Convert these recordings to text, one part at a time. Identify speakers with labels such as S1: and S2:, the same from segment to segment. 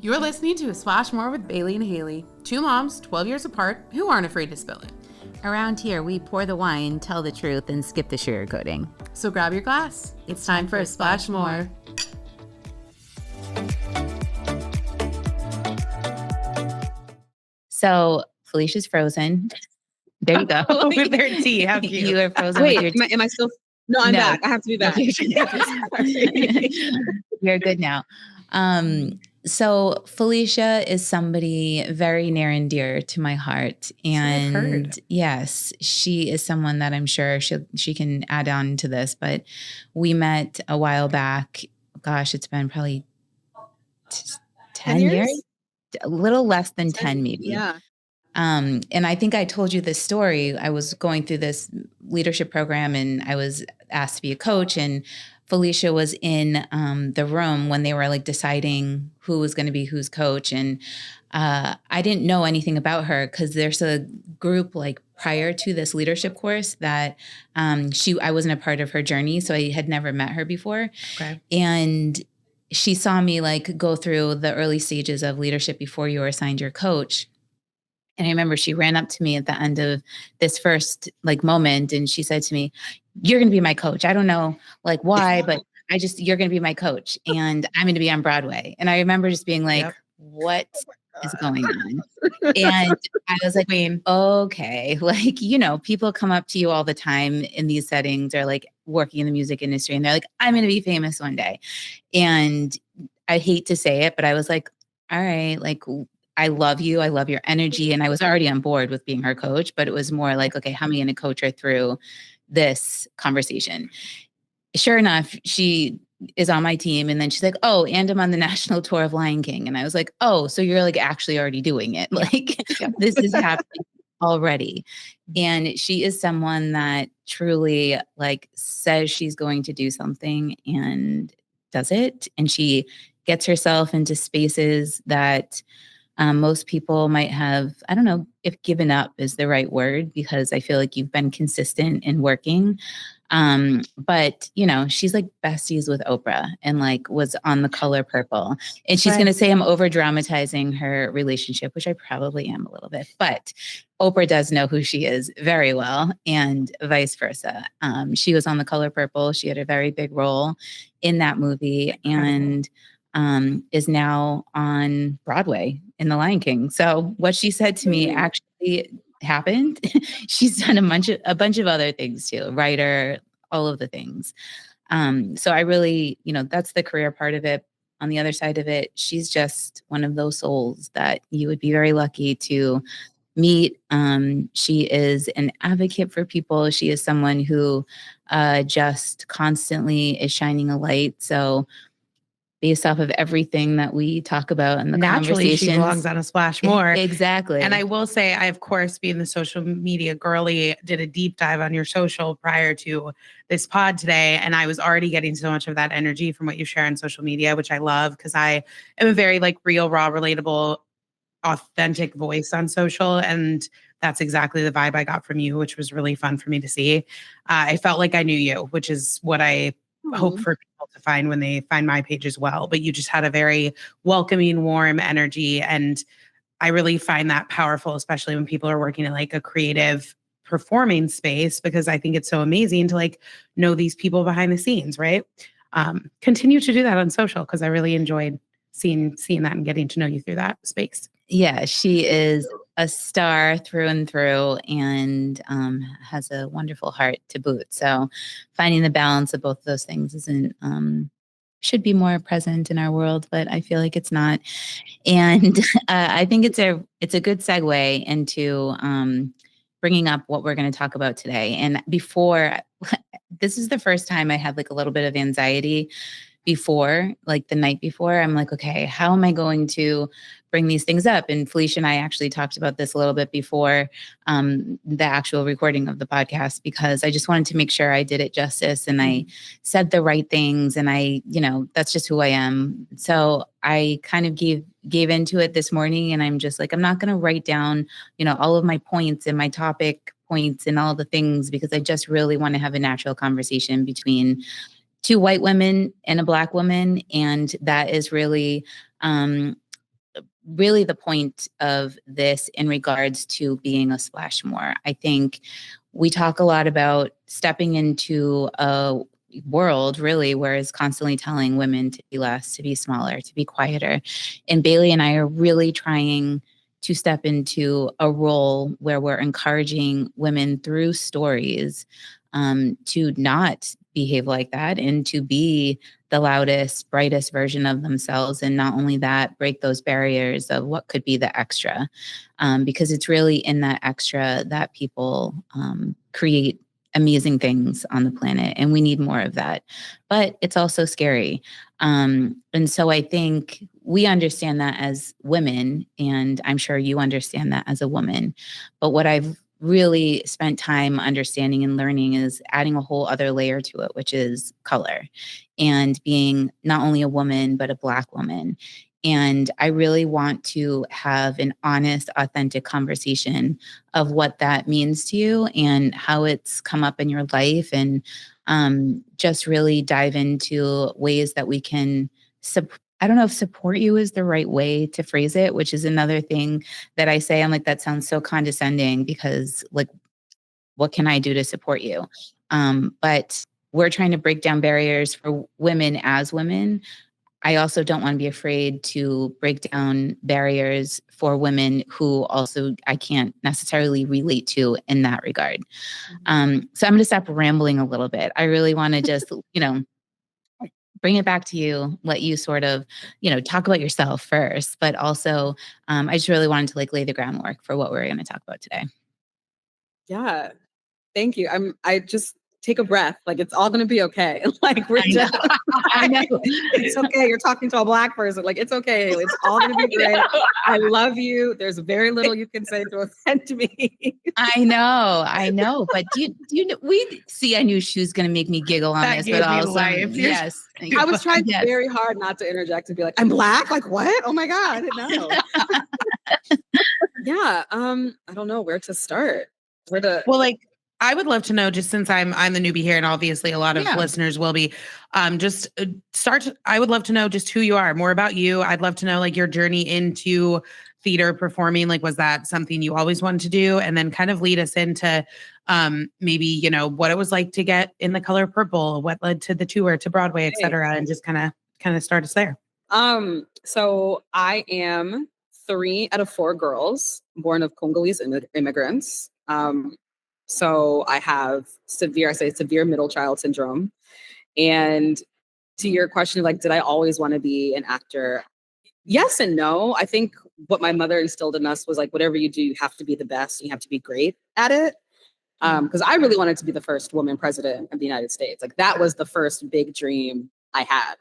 S1: You're listening to A Splash More with Bailey and Hayley, two moms 12 years apart who aren't afraid to spill it.
S2: Around here, we pour the wine, tell the truth, and skip the sugarcoating.
S1: So grab your glass. It's time for A Splash More.
S2: So Phylicia frozen. There you go.
S1: With their tea, have you?
S2: You are frozen.
S3: Wait,
S2: with your tea.
S3: am I still? No, I'm back. I have to be back.
S2: You're good now. So Phylicia is somebody very near and dear to my heart. And yes, she is someone that I'm sure she can add on to this, but we met a while back. Gosh, it's been probably 10 years? A little less than 10 maybe.
S3: Yeah.
S2: And I think I told you this story. I was going through this leadership program and I was asked to be a coach, and Phylicia was in the room when they were like deciding who was going to be whose coach. And I didn't know anything about her because there's a group like prior to this leadership course that I wasn't a part of her journey. So I had never met her before.
S1: Okay.
S2: And she saw me like go through the early stages of leadership before you were assigned your coach. And I remember she ran up to me at the end of this first like moment and she said to me, "You're going to be my coach. I don't know like why, but you're going to be my coach and I'm going to be on Broadway." And I remember just being like, what is going on? And I was like, okay, like, people come up to you all the time in these settings or like working in the music industry and they're like, "I'm going to be famous one day." And I hate to say it, but I was like, all right, like, I love you. I love your energy. And I was already on board with being her coach, but it was more like, okay, how am I going to coach her through this conversation? Sure enough, she is on my team. And then she's like, "Oh, and I'm on the national tour of Lion King." And I was like, "Oh, so you're like actually already doing it. Like this is happening already." And she is someone that truly like says she's going to do something and does it. And she gets herself into spaces that most people might have, I don't know if given up is the right word, because I feel like you've been consistent in working. But she's like besties with Oprah and like was on The Color Purple. And she's going to say I'm over dramatizing her relationship, which I probably am a little bit, but Oprah does know who she is very well and vice versa. She was on The Color Purple. She had a very big role in that movie and is now on Broadway in The Lion King. So what she said to me actually happened. She's done a bunch of other things too, writer, all of the things. So I really, that's the career part of it. On the other side of it, she's just one of those souls that you would be very lucky to meet. She is an advocate for people. She is someone who just constantly is shining a light. So based off of everything that we talk about in the
S1: Naturally, she
S2: conversations.
S1: belongs on A Splash More.
S2: Exactly.
S1: And I will say, I, of course, being the social media girly, did a deep dive on your social prior to this pod today. And I was already getting so much of that energy from what you share on social media, which I love because I am a very like real, raw, relatable, authentic voice on social. And that's exactly the vibe I got from you, which was really fun for me to see. I felt like I knew you, which is what I hope for people to find when they find my page as well. But you just had a very welcoming, warm energy. And I really find that powerful, especially when people are working in like a creative performing space, because I think it's so amazing to like know these people behind the scenes, right? Continue to do that on social because I really enjoyed seeing that and getting to know you through that space.
S2: Yeah, she is a star through and through and has a wonderful heart to boot. So finding the balance of both those things should be more present in our world, but I feel like it's not. And I think it's a good segue into bringing up what we're going to talk about today. And before, this is the first time I had like a little bit of anxiety before, like the night before. I'm like, okay, how am I going to bring these things up? And Phylicia and I actually talked about this a little bit before the actual recording of the podcast, because I just wanted to make sure I did it justice and I said the right things. And I, that's just who I am. So I kind of gave into it this morning, and I'm just like, I'm not going to write down, all of my points and my topic points and all the things, because I just really want to have a natural conversation between two white women and a Black woman. And that is really really the point of this in regards to being a splash more. I think we talk a lot about stepping into a world really where it's constantly telling women to be less, to be smaller, to be quieter. And Bailey and I are really trying to step into a role where we're encouraging women through stories to not behave like that and to be the loudest, brightest version of themselves. And not only that, break those barriers of what could be the extra, because it's really in that extra that people create amazing things on the planet. And we need more of that. But it's also scary. And so I think we understand that as women, and I'm sure you understand that as a woman. But what I've really spent time understanding and learning is adding a whole other layer to it, which is color and being not only a woman, but a Black woman. And I really want to have an honest, authentic conversation of what that means to you and how it's come up in your life, and just really dive into ways that we can I don't know if support you is the right way to phrase it, which is another thing that I say. I'm like, that sounds so condescending because like, what can I do to support you? But we're trying to break down barriers for women as women. I also don't want to be afraid to break down barriers for women who also I can't necessarily relate to in that regard. So I'm going to stop rambling a little bit. I really want to just, bring it back to you, let you sort of, talk about yourself first, but also I just really wanted to like lay the groundwork for what we're going to talk about today.
S3: Yeah. Thank you. I just take a breath. Like it's all going to be okay. Like we're just,
S2: I know.
S3: It's okay. You're talking to a Black person. Like it's okay. It's all going to be great. I love you. There's very little you can say to offend me.
S2: I know. But do you know, we see, I knew she was going to make me giggle on
S1: That
S2: this,
S1: gave
S2: but
S1: me
S2: also,
S1: life.
S2: yes.
S3: I was trying
S2: Yes.
S3: very hard not to interject and be like, I'm Black? Like what? Oh my God, I didn't know. Yeah. I don't know where to start.
S1: Well, like I would love to know, just since I'm the newbie here, and obviously a lot of listeners will be, I would love to know just who you are, more about you. I'd love to know like your journey into theater performing. Like, was that something you always wanted to do? And then kind of lead us into maybe, what it was like to get in The Color Purple, what led to the tour to Broadway, et cetera, and just kind of start us there.
S3: So I am 3 out of 4 girls born of Congolese immigrants. So I have severe middle child syndrome. And to your question, like, did I always want to be an actor? Yes and no. I think what my mother instilled in us was like, whatever you do, you have to be the best. You have to be great at it. Because I really wanted to be the first woman president of the United States. Like that was the first big dream I had.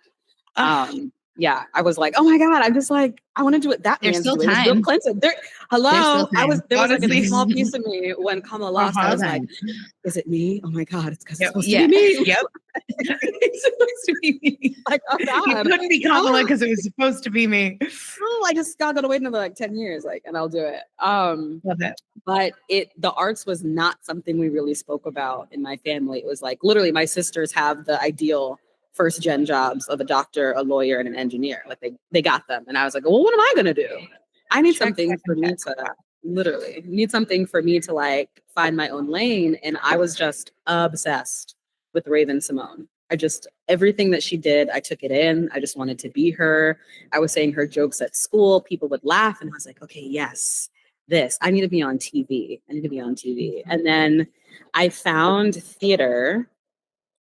S3: Yeah, I was like, oh my God, I'm just like, I want to do it. That
S2: There's
S3: man's
S2: still
S3: doing.
S2: time.
S3: Bill Clinton. Hello. There was like
S1: Honestly.
S3: a small piece of me when Kamala lost. I was like, is it me? Oh my God, it's because it's supposed
S2: Yeah.
S3: to be me.
S1: Yep. It's supposed to be me.
S3: Like, oh
S1: You
S3: God.
S1: couldn't be Kamala because it was supposed to be me.
S3: Oh, I just gotta wait another like 10 years, like, and I'll do it.
S1: Love it.
S3: But the arts was not something we really spoke about in my family. It was like literally my sisters have the ideal first gen jobs of a doctor, a lawyer, and an engineer. Like they got them. And I was like, well, what am I gonna do? I need something for me to like find my own lane. And I was just obsessed with Raven Simone. Everything that she did, I took it in. I just wanted to be her. I was saying her jokes at school. People would laugh. And I was like, okay, yes, I need to be on TV. And then I found theater.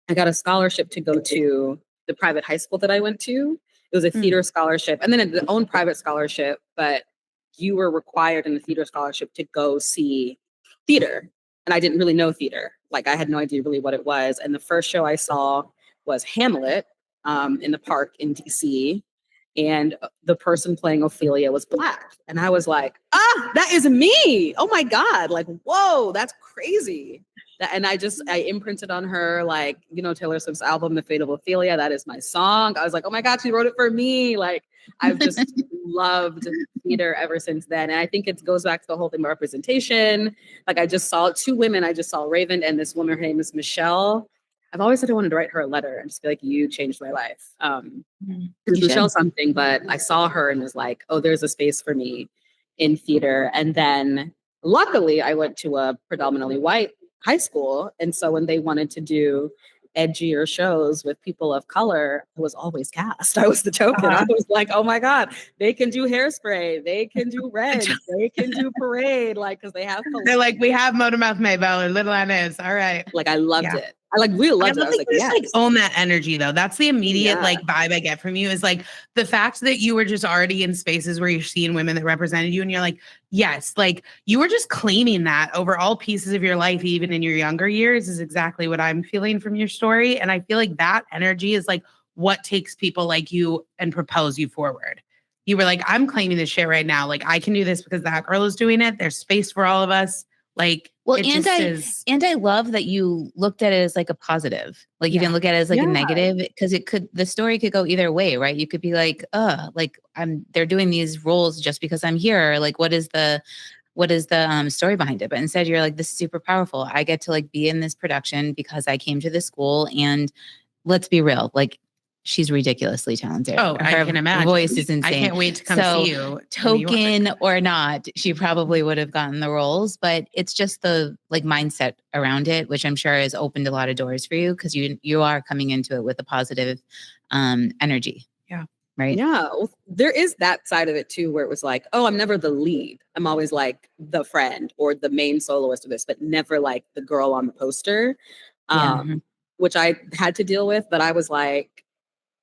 S3: I got a scholarship to go to the private high school that I went to. It was a theater scholarship and then its own private scholarship, but you were required in the theater scholarship to go see theater. And I didn't really know theater. Like I had no idea really what it was. And the first show I saw was Hamlet in the park in DC. And the person playing Ophelia was Black. And I was like, that is me. Oh my God. Like, whoa, that's crazy. And I imprinted on her, like, Taylor Swift's album, The Fate of Ophelia. That is my song. I was like, oh my God, she wrote it for me. Like, I've just loved theater ever since then. And I think it goes back to the whole thing about representation. Like I just saw 2 women. I just saw Raven and this woman, her name is Michelle. I've always said I wanted to write her a letter and just be like, you changed my life.
S2: You
S3: Because Michelle
S2: should.
S3: something, but I saw her and was like, oh, there's a space for me in theater. And then luckily I went to a predominantly white high school. And so when they wanted to do edgier shows with people of color, I was always cast. I was the token. I was like, oh my God, they can do Hairspray, they can do Red, they can do Parade, like, because they have
S1: They're like, we have Motormouth Maybell or Little Inez. All right.
S3: like, I loved it. I like really loved it. I was like,
S1: yes.
S3: yes.
S1: Like own that energy though. That's the immediate
S3: Yeah.
S1: like vibe I get from you is like the fact that you were just already in spaces where you're seeing women that represented you and you're like, yes, like you were just claiming that over all pieces of your life, even in your younger years, is exactly what I'm feeling from your story. And I feel like that energy is like what takes people like you and propels you forward. You were like, I'm claiming this shit right now. Like I can do this because that girl is doing it. There's space for all of us. Like,
S2: well, and I love that you looked at it as like a positive. Like you didn't look at it as like a negative, because the story could go either way, right? You could be like, like they're doing these roles just because I'm here. Like, what is the story behind it? But instead you're like, this is super powerful. I get to like be in this production because I came to this school, and let's be real, like she's ridiculously talented.
S1: Oh, I can imagine.
S2: Voice is insane.
S1: I can't wait to come see you.
S2: Token or not, she probably would have gotten the roles, but it's just the like mindset around it, which I'm sure has opened a lot of doors for you, because you are coming into it with a positive energy.
S1: Yeah.
S2: Right.
S3: Yeah. Well, there is that side of it too, where it was like, oh, I'm never the lead. I'm always like the friend or the main soloist of this, but never like the girl on the poster, which I had to deal with. But I was like,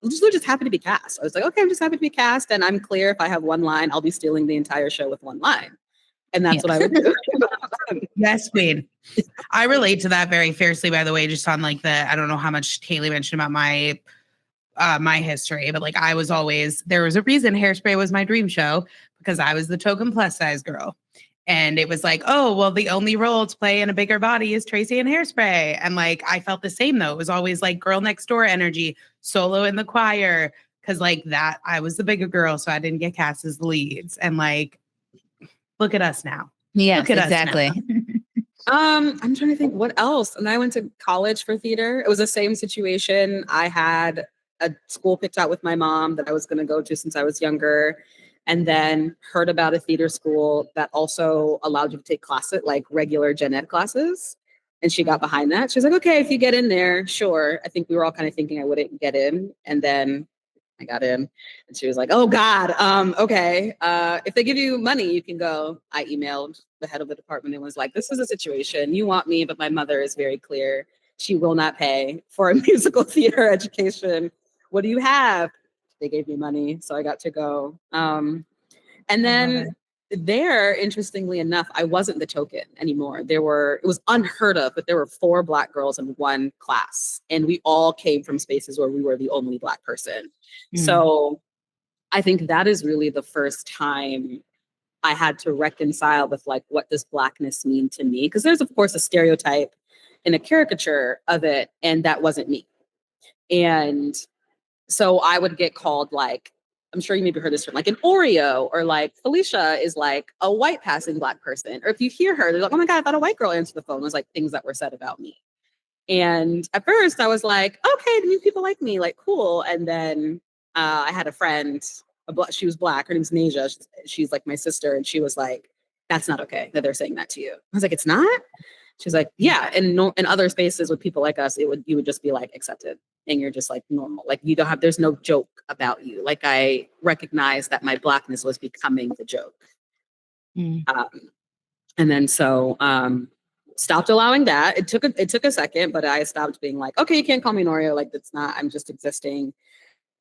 S3: we're just happy to be cast. I was like, okay, I'm just happy to be cast. And I'm clear if I have one line, I'll be stealing the entire show with one line. And that's what I would do.
S1: Yes, queen. I relate to that very fiercely, by the way, just on like I don't know how much Hayley mentioned about my history, but like there was a reason Hairspray was my dream show, because I was the token plus size girl. And it was like, oh, well, the only role to play in a bigger body is Tracy in Hairspray. And like, I felt the same though. It was always like girl next door energy, solo in the choir. Cause like that, I was the bigger girl. So I didn't get cast as the leads. And like, look at us now.
S2: Yes, exactly.
S3: I'm trying to think what else. And I went to college for theater. It was the same situation. I had a school picked out with my mom that I was going to go to since I was younger. And then heard about a theater school that also allowed you to take classes, like regular gen ed classes. And she got behind that. She was like, okay, if you get in there, sure. I think we were all kind of thinking I wouldn't get in. And then I got in. And she was like, oh God, okay. If they give you money, you can go. I emailed the head of the department and was like, this is a situation. You want me, but my mother is very clear. She will not pay for a musical theater education. What do you have? They gave me money, so I got to go. And then there, interestingly enough, I wasn't the token anymore. It was unheard of, but there were 4 Black girls in one class, and we all came from spaces where we were the only Black person. So I think that is really the first time I had to reconcile with like, what does Blackness mean to me? Because there's of course a stereotype and a caricature of it, and that wasn't me. And so I would get called like, I'm sure you maybe heard this term, like an Oreo, or like Phylicia is like a white passing Black person. Or if you hear her, they're like, oh my God, I thought a white girl answered the phone. It was like things that were said about me. And at first I was like, okay, these people like me, like cool. And then I had a friend, she was Black, her name's Nasia. She's like my sister. And she was like, that's not okay that they're saying that to you. I was like, it's not? She's like, yeah. And no, in other spaces with people like us, you would just be like accepted. And you're just like normal. Like there's no joke about you. Like I recognized that my Blackness was becoming the joke. And then so stopped allowing that. It took a second, but I stopped being like, okay, you can't call me an Oreo. Like that's not, I'm just existing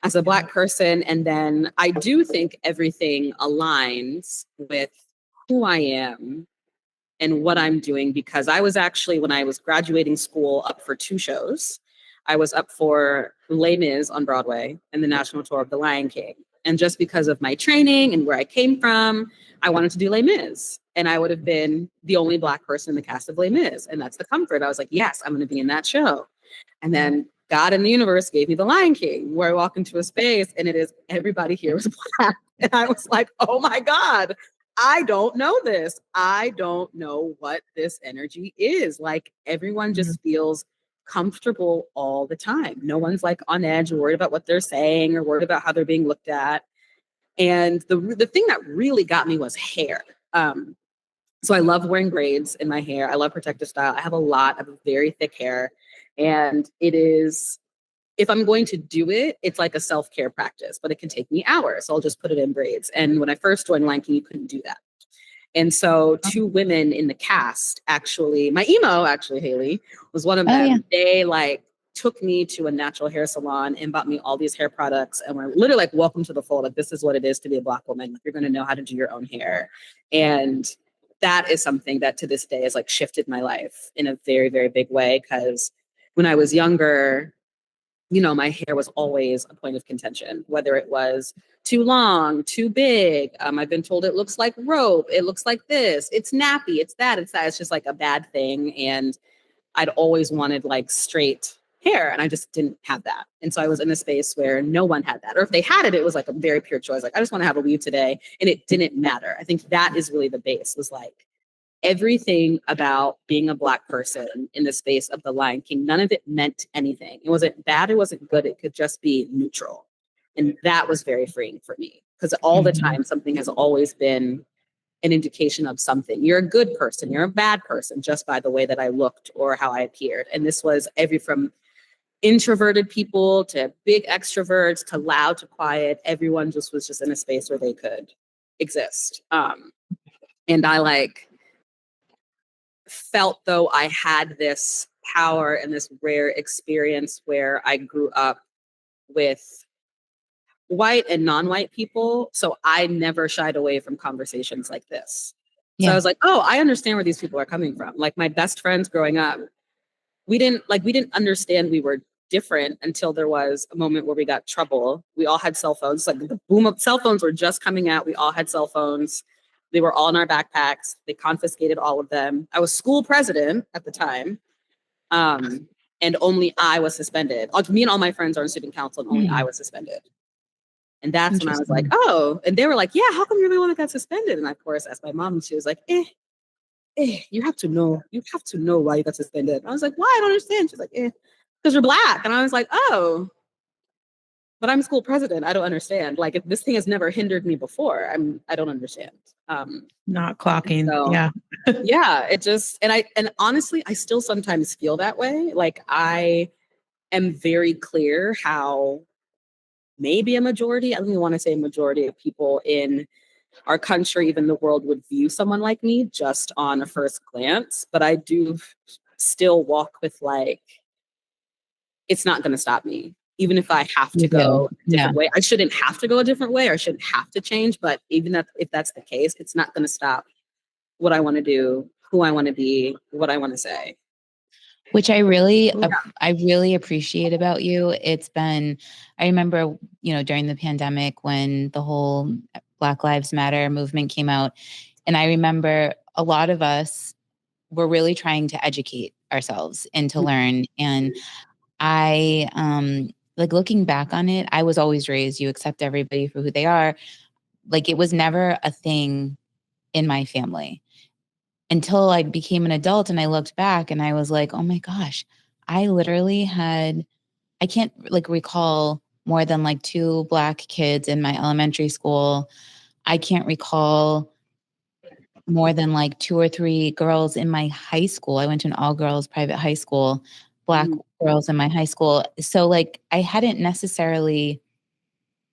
S3: as a Black person. And then I do think everything aligns with who I am and what I'm doing, because I was actually, when I was graduating school, up for 2 shows. I was up for Les Mis on Broadway and the national tour of The Lion King. And just because of my training and where I came from, I wanted to do Les Mis. And I would have been the only Black person in the cast of Les Mis. And that's the comfort. I was like, yes, I'm going to be in that show. And then God and the universe gave me The Lion King, where I walk into a space and it is everybody here is Black. And I was like, oh my God, I don't know this. I don't know what this energy is. Like everyone just feels comfortable all the time. No one's like on edge or worried about what they're saying or worried about how they're being looked at. And the thing that really got me was hair. So I love wearing braids in my hair. I love protective style. I have a lot of very thick hair. And it is, if I'm going to do it, it's like a self-care practice, but it can take me hours. So I'll just put it in braids. And when I first joined Lion King, you couldn't do that. And so two women in the cast, actually, my emo, actually, Hayley, was one of them. Yeah. They like took me to a natural hair salon and bought me all these hair products. And were literally like, welcome to the fold. Like, this is what it is to be a Black woman. Like, you're going to know how to do your own hair. And that is something that to this day has like shifted my life in a very, very big way. Because when I was younger, you know, my hair was always a point of contention, whether it was too long, too big. I've been told it looks like rope. It looks like this. It's nappy. It's that. It's that. It's just like a bad thing. And I'd always wanted like straight hair, and I just didn't have that. And so I was in a space where no one had that. Or if they had it, it was like a very pure choice. Like, I just want to have a weave today. And it didn't matter. I think that is really the base, was like, everything about being a Black person in the space of the Lion King, none of it meant anything. It wasn't bad, it wasn't good, it could just be neutral. And that was very freeing for me, because all the time something has always been an indication of something. You're a good person, you're a bad person, just by the way that I looked or how I appeared. And this was from introverted people to big extroverts to loud to quiet. Everyone just was just in a space where they could exist. And I like felt though I had this power and this rare experience where I grew up with white and non-white people. So I never shied away from conversations like this. So I was like, oh, I understand where these people are coming from. Like, my best friends growing up, we didn't understand we were different until there was a moment where we got trouble. We all had cell phones. Like, the boom of cell phones were just coming out. We all had cell phones. They were all in our backpacks. They confiscated all of them. I was school president at the time. And only I was suspended. Me and all my friends are in student council, and only I was suspended. And that's when I was like, oh, and they were like, yeah, how come you're the one that got suspended? And I, of course, asked my mom, and she was like, you have to know why you got suspended. And I was like, why? I don't understand. She's like, because you're Black. And I was like, oh, but I'm school president. I don't understand. Like, if this thing has never hindered me before, I don't understand.
S1: Not clocking.
S3: So,
S1: yeah.
S3: Yeah. It just, and honestly, I still sometimes feel that way. Like, I am very clear how maybe a majority, I don't even want to say a majority of people in our country, even the world, would view someone like me just on a first glance. But I do still walk with like, it's not going to stop me. Even if I have to go a different way, I shouldn't have to go a different way. Or I shouldn't have to change. But even if that's the case, it's not going to stop what I want to do, who I want to be, what I want to say.
S2: Which I really appreciate about you. It's been, I remember, during the pandemic when the whole Black Lives Matter movement came out. And I remember a lot of us were really trying to educate ourselves and to learn. And I, like, looking back on it, I was always raised, you accept everybody for who they are. Like, it was never a thing in my family until I became an adult, and I looked back and I was like, oh my gosh, I literally I can't like recall more than like 2 Black kids in my elementary school. I can't recall more than like 2 or 3 girls in my high school. I went to an all girls private high school, Black girls in my high school. So like, I hadn't necessarily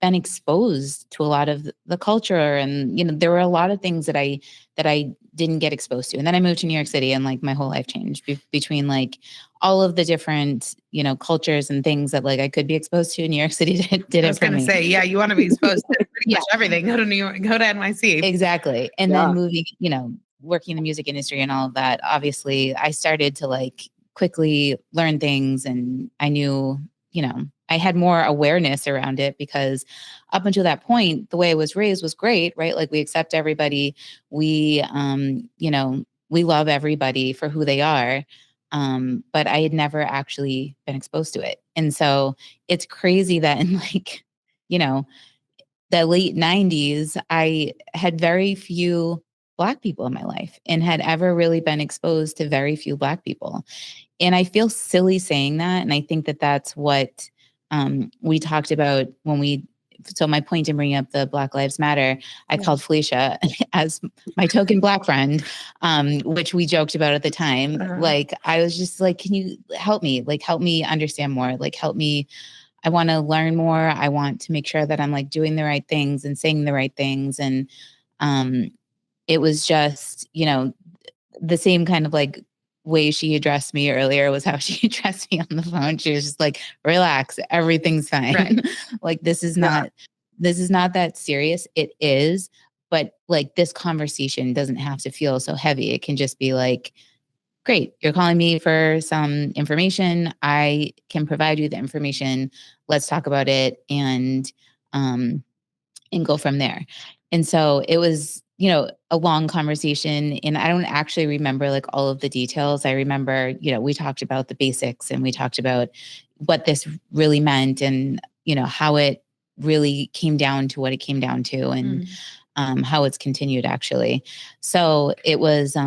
S2: been exposed to a lot of the culture, and there were a lot of things that I didn't get exposed to. And then I moved to New York City, and like my whole life changed between like all of the different cultures and things that like I could be exposed to in New York City did it for me.
S1: I was going to say, yeah, you want to be exposed to pretty much everything. Go to New York, go to NYC.
S2: Exactly. And then moving, working in the music industry and all of that, obviously I started to like quickly learn things, and I knew, I had more awareness around it, because up until that point, the way I was raised was great, right? Like, we accept everybody. We, we love everybody for who they are. But I had never actually been exposed to it. And so it's crazy that in like, the late 90s, I had very few Black people in my life and had ever really been exposed to very few Black people. And I feel silly saying that. And I think that that's what we talked about so my point in bringing up the Black Lives Matter, I called Phylicia as my token Black friend, which we joked about at the time. Like, I was just like, can you help me? Like, help me understand more. Like, help me. I want to learn more. I want to make sure that I'm like doing the right things and saying the right things. And it was just, the same kind of like way she addressed me earlier was how she addressed me on the phone. She was just like, relax, everything's fine. Right. Like, this is not that serious. It is, but like this conversation doesn't have to feel so heavy. It can just be like, great, you're calling me for some information. I can provide you the information. Let's talk about it and go from there. And so it was, a long conversation, and I don't actually remember like all of the details. I remember, we talked about the basics and we talked about what this really meant and, how it really came down to what it came down to and how it's continued actually. So it was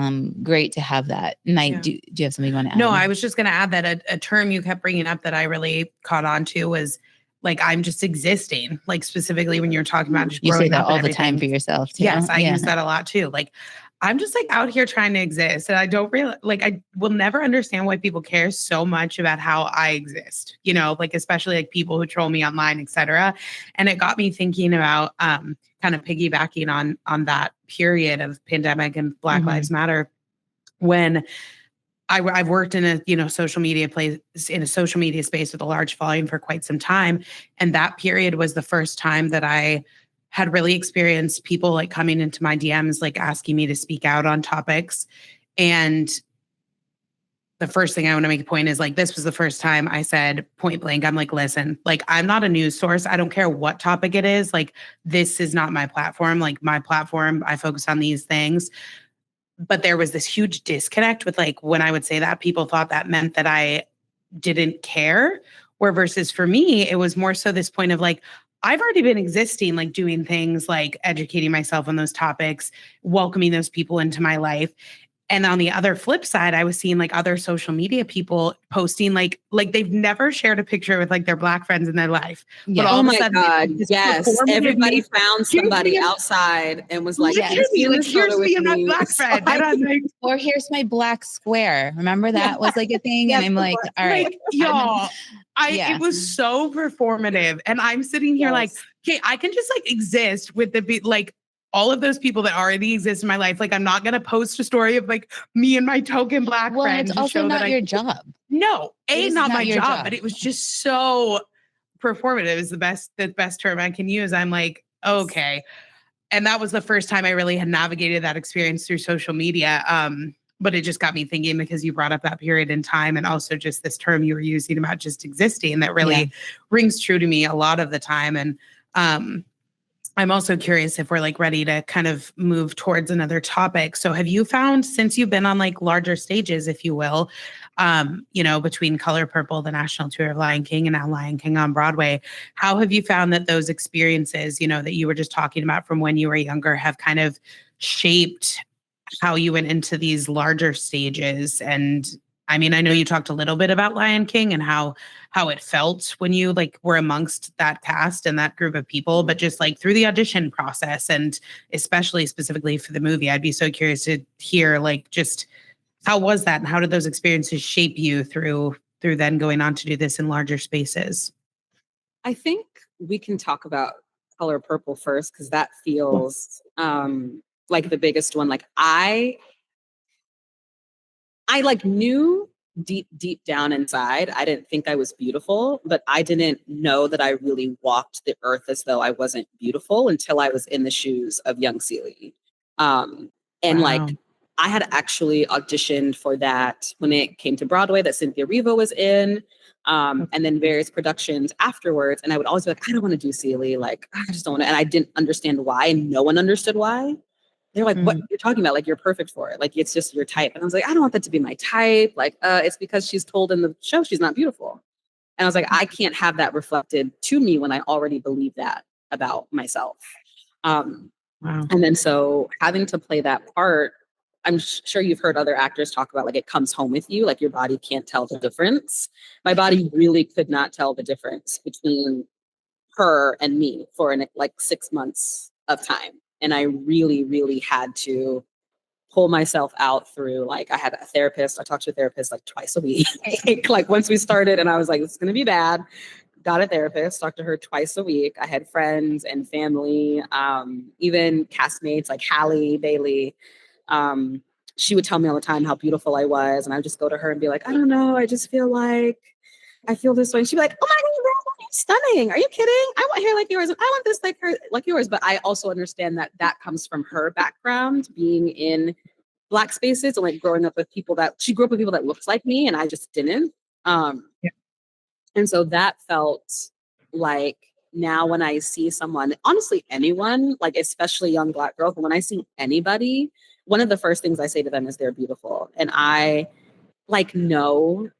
S2: great to have that. And do you have something you want to add?
S1: No, I was just going to add that a term you kept bringing up that I really caught on to was like, I'm just existing, like specifically when you're talking about just
S2: you
S1: growing
S2: say that
S1: up
S2: all the time for yourself too.
S1: Yes, I use that a lot too. Like, I'm just like out here trying to exist. And I don't really I will never understand why people care so much about how I exist, like especially like people who troll me online, etc. And it got me thinking about kind of piggybacking on that period of pandemic and Black Lives Matter when I've worked in a social media space with a large following for quite some time. And that period was the first time that I had really experienced people like coming into my DMs, like asking me to speak out on topics. And the first thing I want to make a point is like, this was the first time I said point blank, I'm like, listen, like, I'm not a news source. I don't care what topic it is. Like, this is not my platform. Like, my platform, I focus on these things. But there was this huge disconnect with like, when I would say that, people thought that meant that I didn't care, where versus for me, it was more so this point of like, I've already been existing, like doing things like educating myself on those topics, welcoming those people into my life. And on the other flip side, I was seeing like other social media people posting like they've never shared a picture with like their Black friends in their life.
S3: Yeah.
S1: But all
S3: oh
S1: of
S3: my
S1: a sudden,
S3: God. Yes. Everybody found somebody outside and was like,
S1: here's me and my Black friend. And I'm like,
S2: or here's my Black square. Remember that was like a thing?
S3: Yes,
S2: and I'm like, all right.
S1: Like, y'all, it was so performative. And I'm sitting here like, okay, I can just like exist with like all of those people that already exist in my life. Like, I'm not going to post a story of like me and my token Black friend.
S2: It's also not your job.
S1: No, not my job, but it was just so performative is the best term I can use. I'm like, okay. And that was the first time I really had navigated that experience through social media. But it just got me thinking because you brought up that period in time and also just this term you were using about just existing that really rings true to me a lot of the time. And I'm also curious if we're like ready to kind of move towards another topic. So have you found, since you've been on like larger stages, if you will, between Color Purple, the national tour of Lion King, and now Lion King on Broadway, how have you found that those experiences, that you were just talking about from when you were younger have kind of shaped how you went into these larger stages? And I mean, I know you talked a little bit about Lion King and how it felt when you like were amongst that cast and that group of people, but just like through the audition process and especially specifically for the movie, I'd be so curious to hear like just how was that and how did those experiences shape you through then going on to do this in larger spaces?
S3: I think we can talk about Color Purple first because that feels like the biggest one. Like I like knew deep down inside, I didn't think I was beautiful, but I didn't know that I really walked the earth as though I wasn't beautiful until I was in the shoes of young Celie. Like I had actually auditioned for that when it came to Broadway that Cynthia Erivo was in, and then various productions afterwards. And I would always be like, I don't want to do Celie. Like, I just don't want to. And I didn't understand why, and no one understood why. They're like, what you're talking about? Like, you're perfect for it. Like, it's just your type. And I was like, I don't want that to be my type. Like, it's because she's told in the show she's not beautiful. And I was like, I can't have that reflected to me when I already believe that about myself.
S1: Wow.
S3: And then so having to play that part, I'm sure you've heard other actors talk about like it comes home with you, like your body can't tell the difference. My body really could not tell the difference between her and me for like 6 months of time. And I really, really had to pull myself out through, like, I had a therapist. I talked to a therapist like twice a week. Like once we started and I was like, it's going to be bad. Got a therapist, talked to her twice a week. I had friends and family, even castmates like Hayley, Bailey. She would tell me all the time how beautiful I was. And I would just go to her and be like, I don't know. I just feel like I feel this way. And she'd be like, oh my God, you're stunning. Are you kidding? I want hair like yours. And I want this like yours. But I also understand that that comes from her background, being in Black spaces and like growing up with people that she grew up with people that looked like me and I just didn't.
S1: Yeah.
S3: And so that felt like now when I see someone, honestly, anyone, like especially young Black girls, but when I see anybody, one of the first things I say to them is they're beautiful. And I like know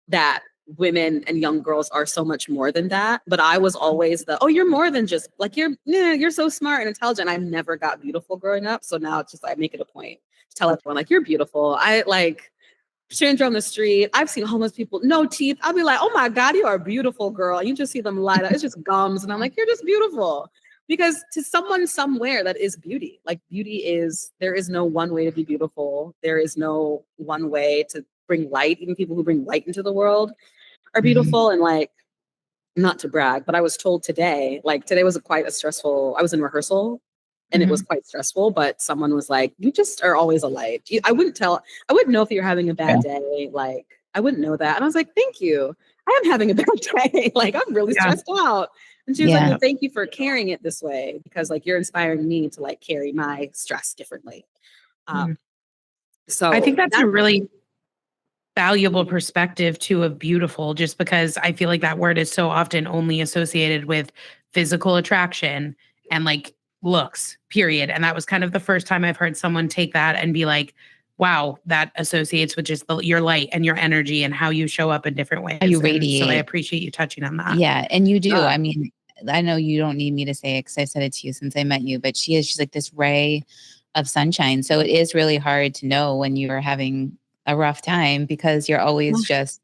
S3: that women and young girls are so much more than that. But I was always the, oh, you're more than just like, you're so smart and intelligent. I never got beautiful growing up. So now it's just, I make it a point to tell everyone like, you're beautiful. I like stranger on the street. I've seen homeless people, no teeth. I'll be like, oh my God, you are a beautiful girl. You just see them light up. It's just gums. And I'm like, you're just beautiful. Because to someone somewhere that is beauty. Like beauty is, there is no one way to be beautiful. There is no one way to bring light. Even people who bring light into the world are beautiful. And like, not to brag, but I was told today, like today was quite a stressful, I was in rehearsal and it was quite stressful, but someone was like, you just are always a light. I wouldn't know if you're having a bad day. Like, I wouldn't know that. And I was like, thank you. I am having a bad day. Like, I'm really stressed out. And she was like, well, thank you for carrying it this way because like you're inspiring me to like carry my stress differently. So
S1: I think that's a really valuable perspective too of beautiful, just because I feel like that word is so often only associated with physical attraction and like looks, period. And that was kind of the first time I've heard someone take that and be like, wow, that associates with just your light and your energy and how you show up in different ways.
S2: How you radiate.
S1: So I appreciate you touching on that.
S2: Yeah. And you do. I mean, I know you don't need me to say it because I said it to you since I met you, but she's like this ray of sunshine. So it is really hard to know when you're having a rough time because you're always just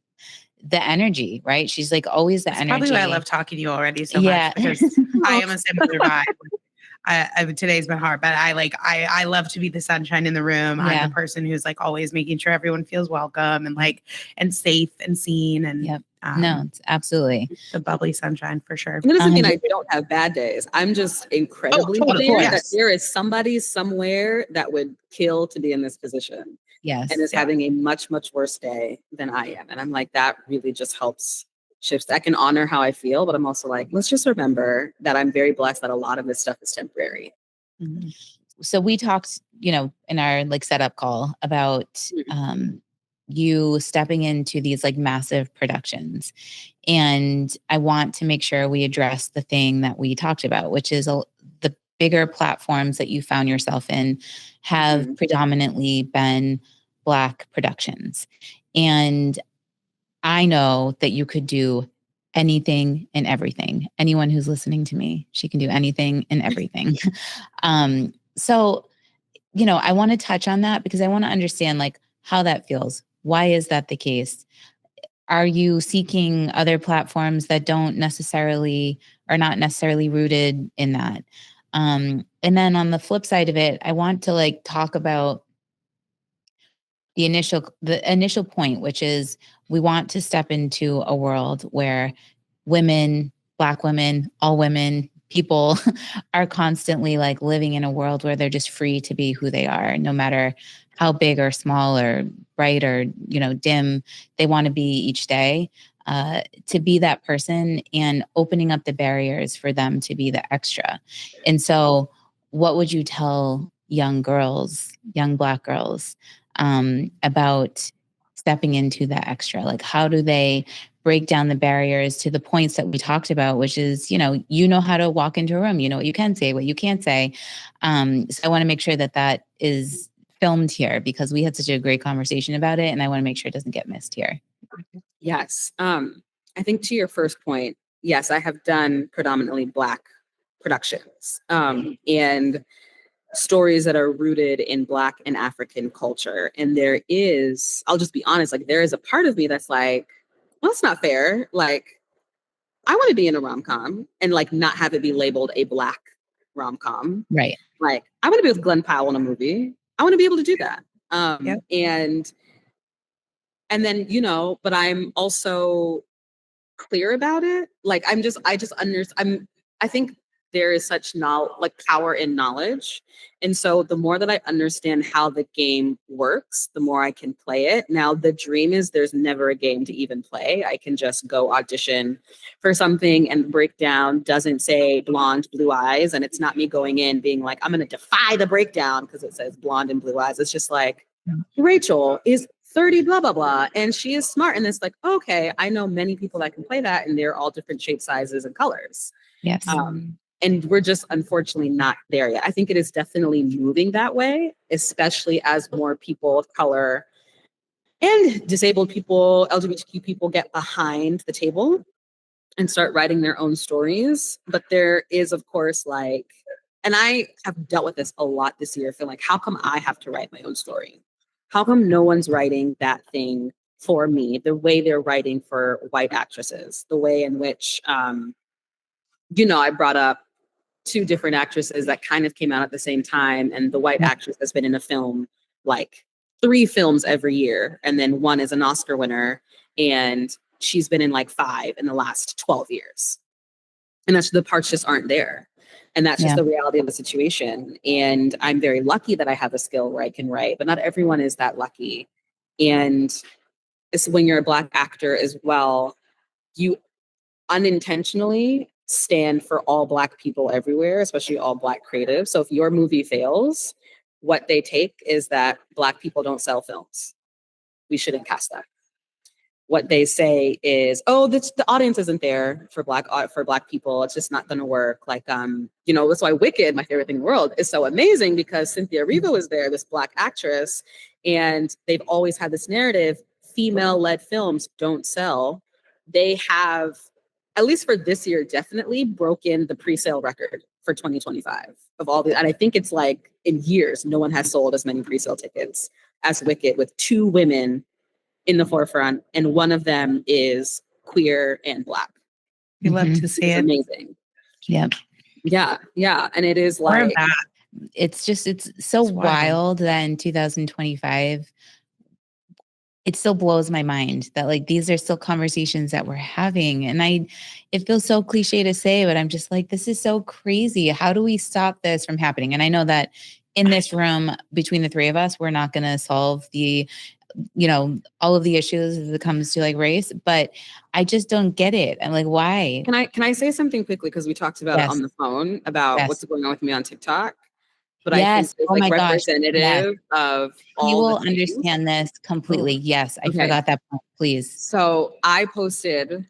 S2: the energy, right? She's like always the energy.
S1: Probably why I love talking to you already so much because I am a similar vibe. Today's been hard, but I love to be the sunshine in the room. I'm the person who's like always making sure everyone feels welcome and like and safe and seen and
S2: no, it's absolutely
S1: the bubbly sunshine for sure.
S3: It doesn't mean I don't have bad days. I'm just incredibly aware that there is somebody somewhere that would kill to be in this position.
S2: Yes.
S3: And is having a much, much worse day than I am. And I'm like, that really just helps shift. I can honor how I feel, but I'm also like, let's just remember that I'm very blessed that a lot of this stuff is temporary.
S2: So we talked, in our like setup call about you stepping into these like massive productions. And I want to make sure we address the thing that we talked about, which is the bigger platforms that you found yourself in have predominantly been Black productions. And I know that you could do anything and everything. Anyone who's listening to me, she can do anything and everything. So, I want to touch on that because I want to understand like how that feels. Why is that the case? Are you seeking other platforms that are not necessarily rooted in that? And then on the flip side of it, I want to like talk about the initial point, which is we want to step into a world where women, Black women, all women, people are constantly like living in a world where they're just free to be who they are, no matter how big or small or bright or, dim they want to be each day, to be that person and opening up the barriers for them to be the extra. And so what would you tell young girls, young Black girls, about stepping into that extra? Like, how do they break down the barriers to the points that we talked about, which is, how to walk into a room, what you can say, what you can't say. So I want to make sure that is filmed here because we had such a great conversation about it. And I want to make sure it doesn't get missed here.
S3: Yes. I think to your first point, yes, I have done predominantly Black productions, and stories that are rooted in Black and African culture. And there is, I'll just be honest, like there is a part of me that's like, well, it's not fair. Like, I want to be in a rom-com and like not have it be labeled a Black rom-com.
S2: Right.
S3: Like, I want to be with Glenn Powell in a movie. I want to be able to do that.
S1: Yep.
S3: And then, you know, but I'm also clear about it. Like, I think there is such power in knowledge. And so the more that I understand how the game works, the more I can play it. Now, the dream is there's never a game to even play. I can just go audition for something and breakdown doesn't say blonde, blue eyes. And it's not me going in being like, I'm going to defy the breakdown because it says blonde and blue eyes. It's just like, Rachel is 30, blah, blah, blah. And she is smart. And it's like, okay, I know many people that can play that. And they're all different shape, sizes, and colors.
S2: Yes.
S3: And we're just unfortunately not there yet. I think it is definitely moving that way, especially as more people of color and disabled people, LGBTQ people get behind the table and start writing their own stories. But there is, of course, like, and I have dealt with this a lot this year, feeling like, how come I have to write my own story? How come no one's writing that thing for me the way they're writing for white actresses, the way in which, you know, I brought up 2 different actresses that kind of came out at the same time. And the white actress has been in a film, like 3 films every year. And then 1 is an Oscar winner. And she's been in like 5 in the last 12 years. And that's, the parts just aren't there. And that's just the reality of the situation. And I'm very lucky that I have a skill where I can write, but not everyone is that lucky. And it's when you're a Black actor as well, you unintentionally stand for all Black people everywhere, especially all Black creatives. So if your movie fails, what they take is that Black people don't sell films. We shouldn't cast that. What they say is, oh, the audience isn't there for Black people. It's just not going to work. Like, you know, that's why Wicked, my favorite thing in the world, is so amazing, because Cynthia Erivo is there, this Black actress, and they've always had this narrative: female-led films don't sell. They have, at least for this year, definitely broken the pre-sale record for 2025 of all the, and I think it's like in years, no one has sold as many pre-sale tickets as Wicked, with 2 women in the forefront, and one of them is queer and Black.
S1: We love to see
S3: It's
S1: it.
S3: amazing.
S2: Yep.
S3: Yeah. And it is like,
S2: It's so wild that in 2025, it still blows my mind that like these are still conversations that we're having. And it feels so cliche to say, but I'm just like, this is so crazy. How do we stop this from happening? And I know that in this room, between the 3 of us, we're not going to solve the, you know, all of the issues as it comes to like race, but I just don't get it. I'm like, why?
S3: Can I say something quickly? Because we talked about it on the phone about what's going on with me on TikTok. But I think it's like representative of all.
S2: You will understand this completely. Yes, I forgot that point. Please.
S3: So I posted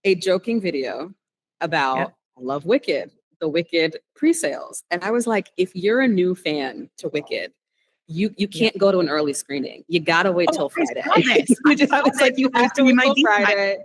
S3: a joking video about I love Wicked, the Wicked pre-sales, and I was like, if you're a new fan to Wicked, you can't go to an early screening. You gotta wait till Friday. It's like you have to wait till Friday.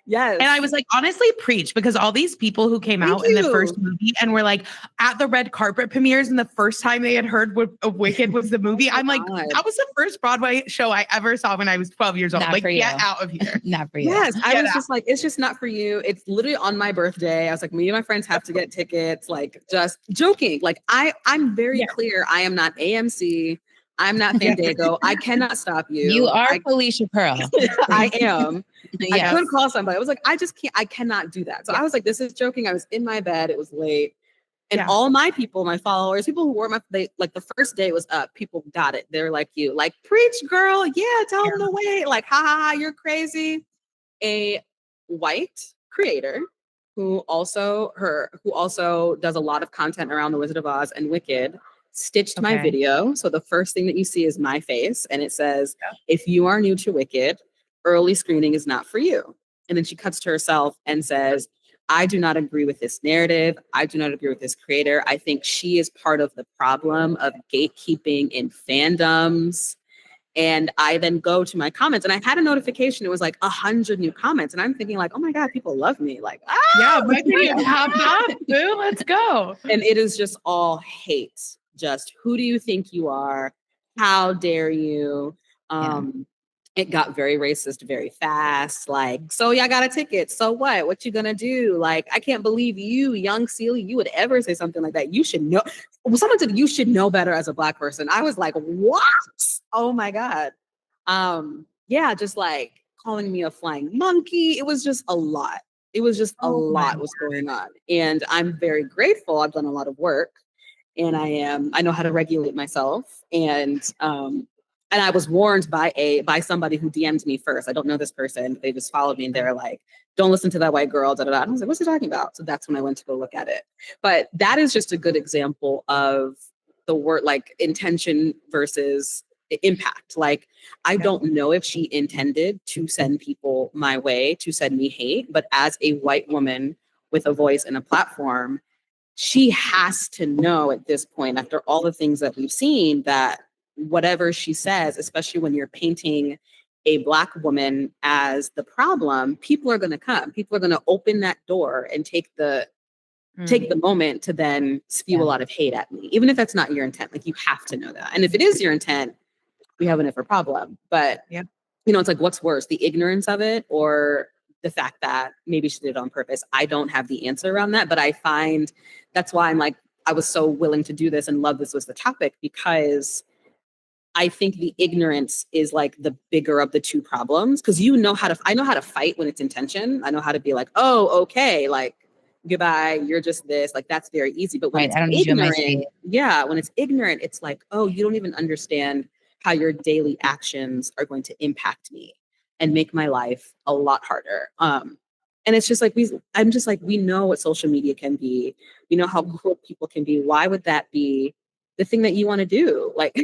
S3: Yes.
S1: And I was like, honestly, preach, because all these people who came out in the first movie and were like at the red carpet premieres, and the first time they had heard of Wicked was the movie. I'm like, that was the first Broadway show I ever saw when I was 12 years old.
S2: Not
S1: like,
S2: for
S1: get
S2: you.
S1: out of here.
S2: Not for you.
S3: Yes. I was just like, it's just not for you. It's literally on my birthday. I was like, me and my friends have to get tickets. Like, just joking. Like, I'm very clear. I am not AMC. I'm not Fandango. I cannot stop you.
S2: You are Phylicia Pearl.
S3: I am. I could call somebody. I was like, I just can't. I cannot do that. So I was like, this is joking. I was in my bed. It was late. And all my people, my followers, people who were like the first day was up, people got it. They're like, you, like, preach, girl. Yeah, tell them to wait. Like, ha ha ha, you're crazy. A white creator who also does a lot of content around The Wizard of Oz and Wicked stitched my video. So the first thing that you see is my face, and it says, if you are new to Wicked, early screening is not for you. And then she cuts to herself and says, I do not agree with this narrative. I do not agree with this creator. I think she is part of the problem of gatekeeping in fandoms And I then go to my comments, and I had a notification. It was like 100 new comments. And I'm thinking like, oh my God, people love me. Like,
S1: yeah, my video popped up. Boo, let's go.
S3: And it is just all hate. Just, who do you think you are? How dare you? It got very racist very fast. Like, so yeah, I got a ticket. So what you gonna do? Like, I can't believe you, young Celie, you would ever say something like that. You should know. Someone said you should know better as a Black person. I was like, what? Oh my God. Yeah, just like calling me a flying monkey. It was just a lot. It was just a lot was going on. And I'm very grateful. I've done a lot of work, and I know how to regulate myself. And I was warned by somebody who DM'd me first. I don't know this person. They just followed me, and they're like, don't listen to that white girl, da da da. And I was like, what's he talking about? So that's when I went to go look at it. But that is just a good example of the word, like, intention versus impact. Like, I don't know if she intended to send people my way, to send me hate, but as a white woman with a voice and a platform, she has to know at this point, after all the things that we've seen, that whatever she says, especially when you're painting a Black woman as the problem, people are going to come. People are going to open that door and take the moment to then spew a lot of hate at me, even if that's not your intent. Like, you have to know that. And if it is your intent, we have a different problem. But it's like, what's worse, the ignorance of it or the fact that maybe she did it on purpose? I don't have the answer around that, but I find that's why I'm like, I was so willing to do this and love this was the topic, because I think the ignorance is like the bigger of the two problems. Because I know how to fight when it's intention. I know how to be like, oh, okay, like, goodbye, you're just this. Like, that's very easy. But when it's ignorant, when it's ignorant, it's like, oh, you don't even understand how your daily actions are going to impact me and make my life a lot harder. And it's just like, we know what social media can be. We know how cruel people can be. Why would that be the thing that you want to do? Like,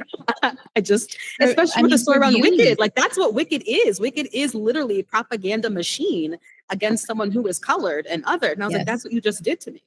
S3: especially with the story around Wicked, like, that's what Wicked is. Wicked is literally a propaganda machine against someone who is colored and other. And I was like, that's what you just did to me.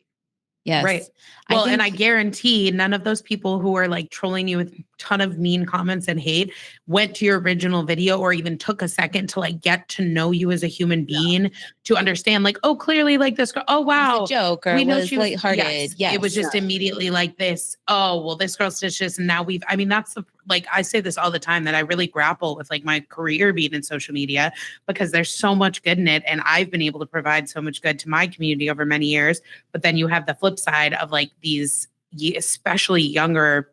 S2: Yes.
S1: Right. Well, and I guarantee none of those people who are like trolling you with a ton of mean comments and hate went to your original video or even took a second to like get to know you as a human being, to understand like, oh, clearly like this girl. Oh, wow.
S2: It was a joke, or we know she was lighthearted.
S1: Yes. It was just immediately like this. Oh, well, this girl stitches. And now that's like, I say this all the time, that I really grapple with like my career being in social media, because there's so much good in it. And I've been able to provide so much good to my community over many years. But then you have the flip side of like these, especially younger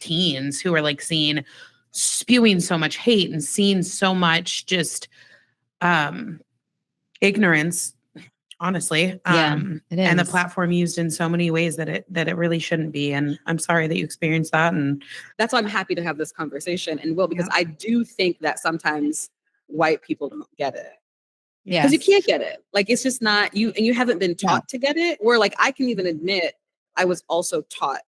S1: teens who are like spewing so much hate and seeing so much just ignorance, honestly. It is. And the platform used in so many ways that it really shouldn't be. And I'm sorry that you experienced that. And
S3: that's why I'm happy to have this conversation, and because I do think that sometimes white people don't get it. Yeah. Because you can't get it. Like, it's just not you, and you haven't been taught to get it. Where like, I can even admit I was also taught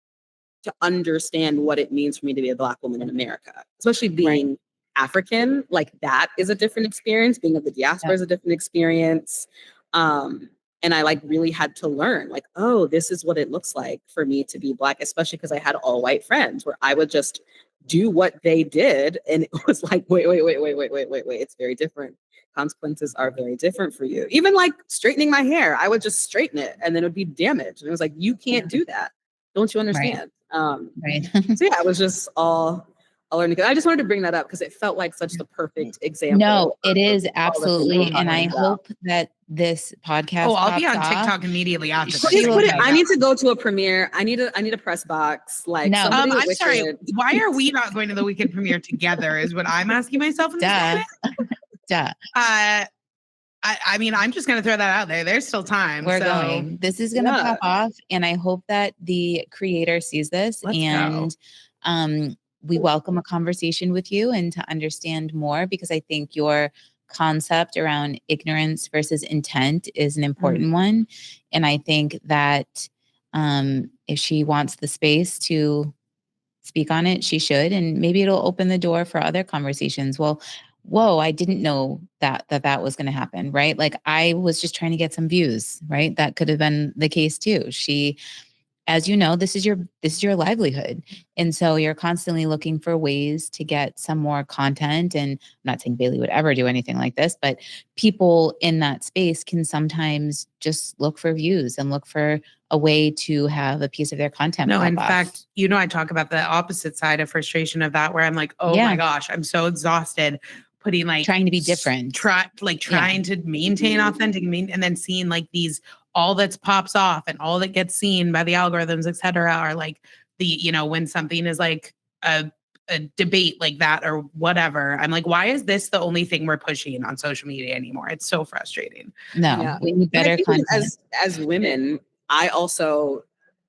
S3: to understand what it means for me to be a Black woman in America, especially being African. Like, that is a different experience. Being of the diaspora is a different experience. And I like really had to learn like, oh, this is what it looks like for me to be Black, especially because I had all white friends where I would just do what they did. And it was like, wait, it's very different. Consequences are very different for you. Even like straightening my hair, I would just straighten it and then it would be damaged. And it was like, you can't do that. Don't you understand? So yeah, it was just all learning. I just wanted to bring that up because it felt like such the perfect example.
S2: No, it is absolutely. And I hope that this podcast.
S1: Oh, I'll be on TikTok immediately after this.
S3: I need to go to a premiere. I need a press box. Like,
S2: no,
S1: I'm sorry. Why are we not going to the Wicked premiere together? Is what I'm asking myself.
S2: Duh.
S1: I mean, I'm just going to throw that out there. There's still time.
S2: We're going. This is going to pop off. And I hope that the creator sees this. We welcome a conversation with you and to understand more, because I think your concept around ignorance versus intent is an important one. And I think that if she wants the space to speak on it, she should. And maybe it'll open the door for other conversations. Well, whoa, I didn't know that was going to happen, right? Like, I was just trying to get some views, right? That could have been the case too. as you know, this is your livelihood. And so you're constantly looking for ways to get some more content. And I'm not saying Bailey would ever do anything like this, but people in that space can sometimes just look for views and look for a way to have a piece of their content.
S1: No,
S2: pop
S1: in
S2: off.
S1: fact, I talk about the opposite side of frustration of that, where I'm like, oh
S2: Yeah.
S1: my gosh, I'm so exhausted putting like
S2: Trying to be different.
S1: Trying to maintain authentic, and then seeing like these, all that pops off and all that gets seen by the algorithms, et cetera, are like the, when something is like a debate like that or whatever, I'm like, why is this the only thing we're pushing on social media anymore? It's so frustrating.
S2: No, we need better content.
S3: As women, I also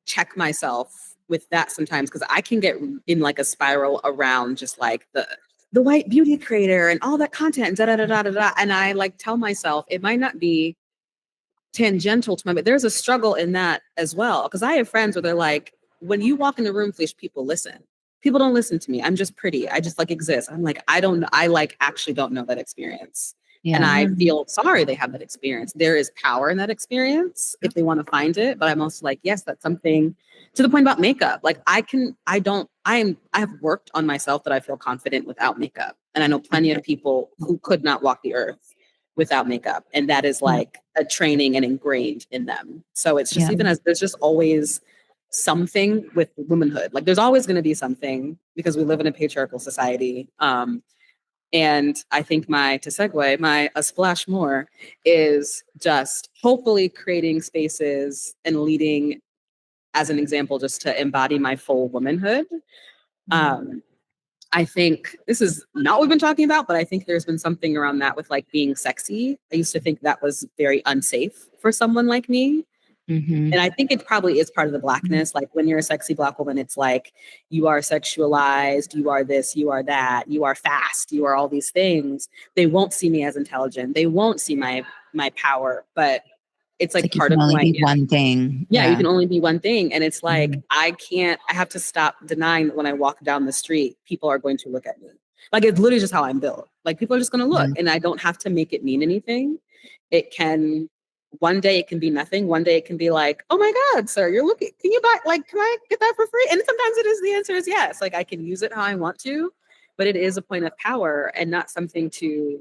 S3: check myself with that sometimes, because I can get in like a spiral around just like the white beauty creator and all that content, da da da da da da. And I like tell myself it might not be tangential to my, but there's a struggle in that as well. Because I have friends where they're like, when you walk in the room, Phylicia, people listen. People don't listen to me. I'm just pretty. I just like exist. I'm like, I like actually don't know that experience.
S2: Yeah.
S3: And I feel sorry they have that experience. There is power in that experience if they want to find it. But I'm also like, yes, that's something. To the point about makeup. Like I have worked on myself that I feel confident without makeup. And I know plenty of people who could not walk the earth without makeup. And that is like a training and ingrained in them. So it's just even as there's just always something with womanhood. Like there's always going to be something, because we live in a patriarchal society. And I think my a splash more is just hopefully creating spaces and leading as an example, just to embody my full womanhood. I think this is not what we've been talking about, but I think there's been something around that with like being sexy. I used to think that was very unsafe for someone like me.
S2: Mm-hmm.
S3: And I think it probably is part of the Blackness. Like when you're a sexy Black woman, it's like you are sexualized, you are this, you are that, you are fast, you are all these things. They won't see me as intelligent. They won't see my power, but it's like part of who I am.
S2: One thing.
S3: Yeah, you can only be one thing. And it's like, I have to stop denying that when I walk down the street, people are going to look at me. Like it's literally just how I'm built. Like people are just going to look, and I don't have to make it mean anything. One day it can be nothing. One day it can be like, oh my God, sir, you're looking, can you buy, like, can I get that for free? And sometimes the answer is yes. Like I can use it how I want to, but it is a point of power and not something to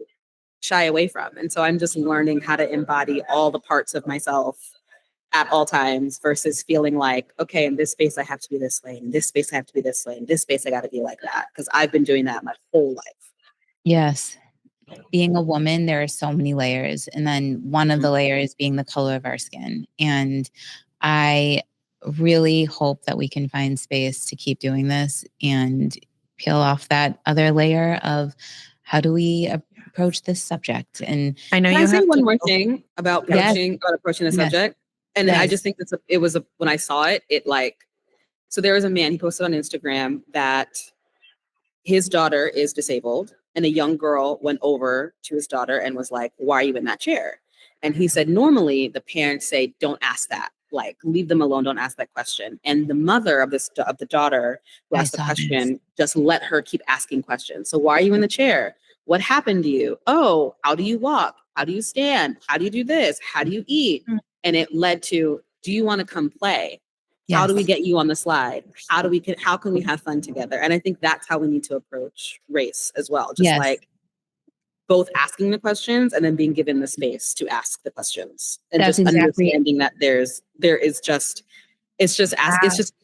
S3: shy away from. And so I'm just learning how to embody all the parts of myself at all times versus feeling like, okay, in this space I have to be this way, in this space I have to be this way, in this space I got to be like that. Because I've been doing that my whole life.
S2: Yes. Being a woman, there are so many layers. And then one of the layers being the color of our skin. And I really hope that we can find space to keep doing this and peel off that other layer of how do we approach this subject. And
S1: I know
S3: Can
S1: you
S3: I say
S1: have
S3: one more thing about approaching the subject? And I just think when I saw it like, so there was a man, he posted on Instagram that his daughter is disabled, and a young girl went over to his daughter and was like, why are you in that chair? And he said, normally the parents say, don't ask that. Like, leave them alone. Don't ask that question. And the mother of the daughter who asked the question, just let her keep asking questions. So why are you in the chair? What happened to you? Oh, how do you walk? How do you stand? How do you do this? How do you eat? And it led to, do you want to come play? How do we get you on the slide? How can we have fun together? And I think that's how we need to approach race as well. Just like both asking the questions and then being given the space to ask the questions, and just understanding that it's just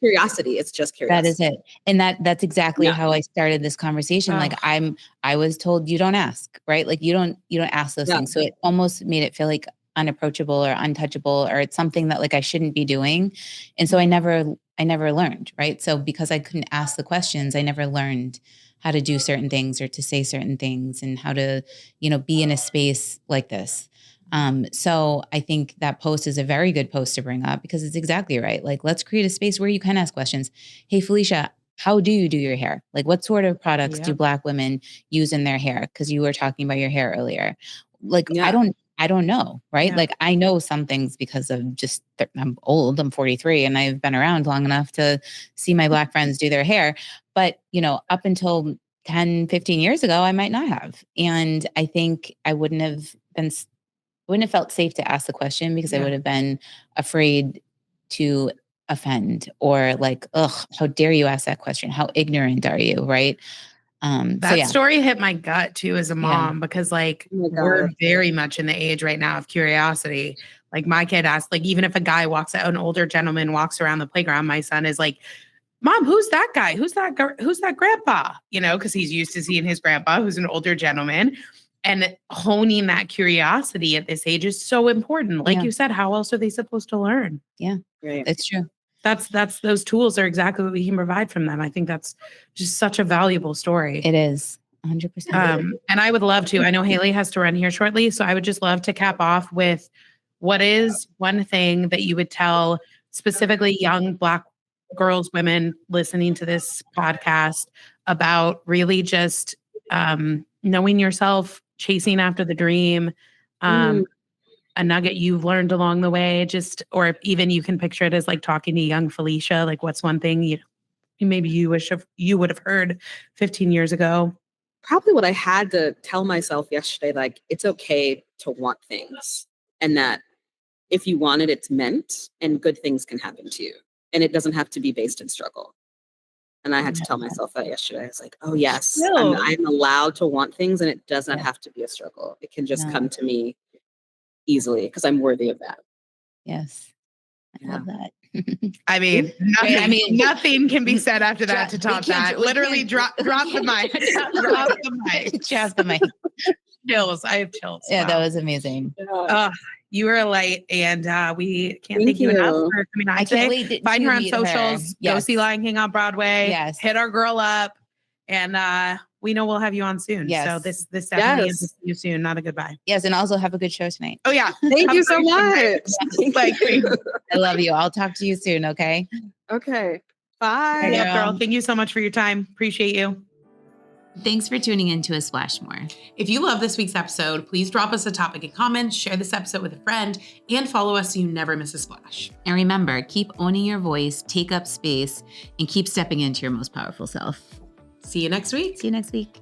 S3: curiosity. It's just curiosity.
S2: That is it. And that's exactly how I started this conversation. Like I was told you don't ask, right? Like you don't ask those things. So it almost made it feel like unapproachable or untouchable, or it's something that like I shouldn't be doing. And so I never learned, right? So because I couldn't ask the questions, I never learned how to do certain things or to say certain things and how to, be in a space like this. So I think that post is a very good post to bring up because it's exactly right. Like, let's create a space where you can ask questions. Hey, Phylicia, how do you do your hair? Like, what sort of products do Black women use in their hair? Because you were talking about your hair earlier. Like, I don't know, right? Like, I know some things because of just, I'm old, I'm 43, and I've been around long enough to see my Black friends do their hair. But, up until 10, 15 years ago, I might not have. And I think I wouldn't have felt safe to ask the question because I would have been afraid to offend or like, ugh, how dare you ask that question? How ignorant are you? Right.
S1: That story hit my gut too as a mom because like
S3: Oh my
S1: we're
S3: God.
S1: very much in the age right now of curiosity. Like my kid asked, like even if a guy walks out, an older gentleman walks around the playground, my son is like, Mom, who's that guy? Who's that grandpa? You know, because he's used to seeing his grandpa, who's an older gentleman. And honing that curiosity at this age is so important. Like you said, how else are they supposed to learn?
S2: Yeah,
S3: Right.
S2: it's true.
S1: That's those tools are exactly what we can provide from them. I think that's just such a valuable story.
S2: It is 100%.
S1: And I would love to. I know Hayley has to run here shortly, so I would just love to cap off with what is one thing that you would tell specifically young Black girls, women listening to this podcast about really just knowing yourself, chasing after the dream, a nugget you've learned along the way, just, or even you can picture it as like talking to young Phylicia, like what's one thing maybe you wish you would have heard 15 years ago?
S3: Probably what I had to tell myself yesterday, like it's okay to want things and that if you want it, it's meant and good things can happen to you. And it doesn't have to be based in struggle. And I had to tell myself that yesterday. I was like, oh yes, I'm allowed to want things and it does not have to be a struggle. It can just come to me easily because I'm worthy of that.
S2: Yes. I love that.
S1: I mean, nothing can be said after that to top that. Literally drop the mic. Drop the mic.
S2: Drop the mic.
S1: Chills. I have chills.
S2: Yeah, that was amazing.
S1: You were a light, and we can't thank you enough for coming on.
S2: I can't wait.
S1: Find her on socials. Go see Lion King on Broadway.
S2: Yes.
S1: Hit our girl up, and we know we'll have you on soon.
S2: Yes.
S1: So this definitely is see you soon, not a goodbye.
S2: Yes, and also have a good show tonight.
S1: Oh yeah,
S3: thank you so much.
S2: I love you. I'll talk to you soon. Okay.
S3: Okay. Bye.
S1: Yeah, girl. Thank you so much for your time. Appreciate you.
S2: Thanks for tuning in to A Splash More.
S1: If you love this week's episode, please drop us a topic in comments, share this episode with a friend, and follow us so you never miss a splash.
S2: And remember, keep owning your voice, take up space, and keep stepping into your most powerful self.
S1: See you next week.
S2: See you next week.